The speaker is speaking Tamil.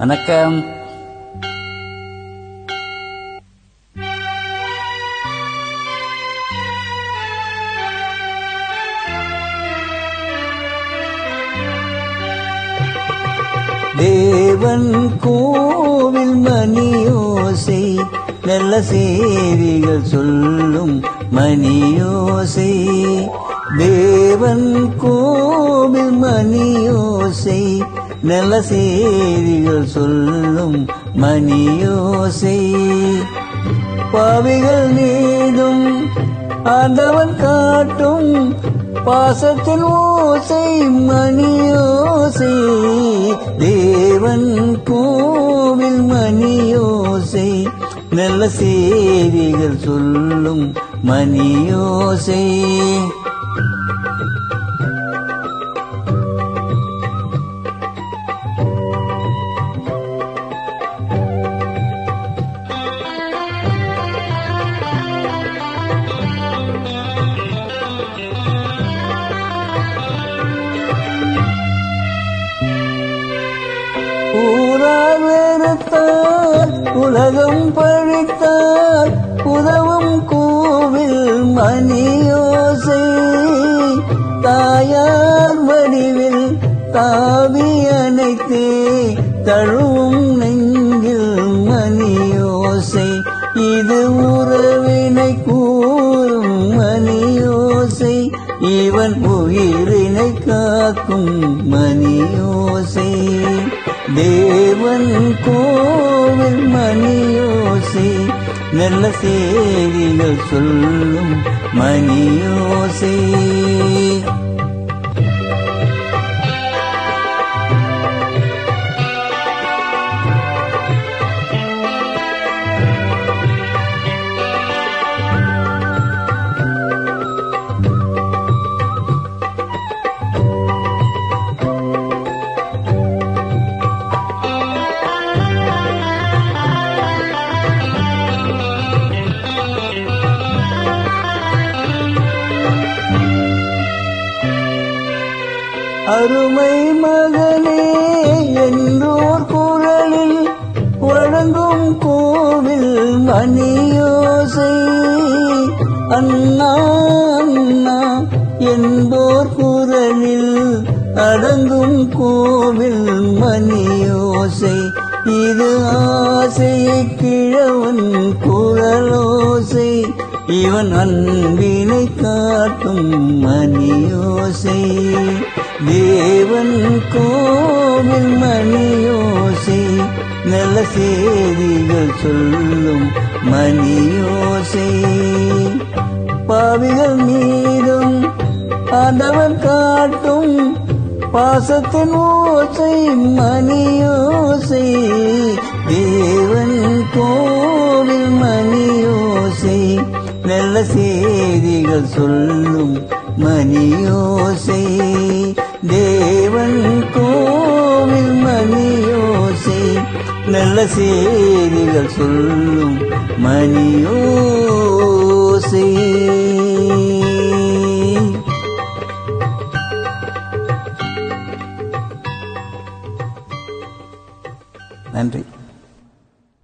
வணக்கம். தேவன் கோவில் மணியோசை, நல்ல செய்திகள் சொல்லும் மணியோசை. தேவன் கோவில் மணியோசை, நல்ல செய்திகள் சொல்லும் மணியோசை. பாவிகள் மீதும் ஆண்டவன் காட்டும் பாசத்தின் ஓசை மணியோசை. தேவன் கோவில் மணியோசை, நல்ல செய்திகள் சொல்லும் மணியோசை. ஊரார் வெறுத்தார், உலகம் பழித்தார், உதவும் கோவில் மணியோசை. தாயார் வடிவில் தாவி அணைத்தே தழுவும் நெஞ்சில் மணியோசை. இது உறவினை கூறும் மணியோசை, இவன் உயிரினை காக்கும் மணியோசை. தேவன் கோவில் மணியோசை, நல்ல செய்திகள் சொல்லும் மணியோசை. அருமை மகனே என்றோர் குரலில் வழங்கும் கோவில் மணியோசை. அண்ணா அண்ணா என்போர் குரலில் அடங்கும் கோவில் மணியோசை. இது ஆசையை கிழவன் குரலோசை, இவன் அன்பினை காட்டும் மணியோசை. தேவன் கோவில் மணியோசை, நல்ல செய்திகள் சொல்லும் மணியோசை. பாவிகள் மீதும் ஆண்டவன் காட்டும் பாசத்தின் ஓசை மணியோசை. தேவன் கோவில் மணியோசை, நல்ல செய்திகள் சொல்லும் மணியோசை. தேவன் கோவில் மணியோசை, நல்ல செய்திகள் சொல்லும் மணியோசை.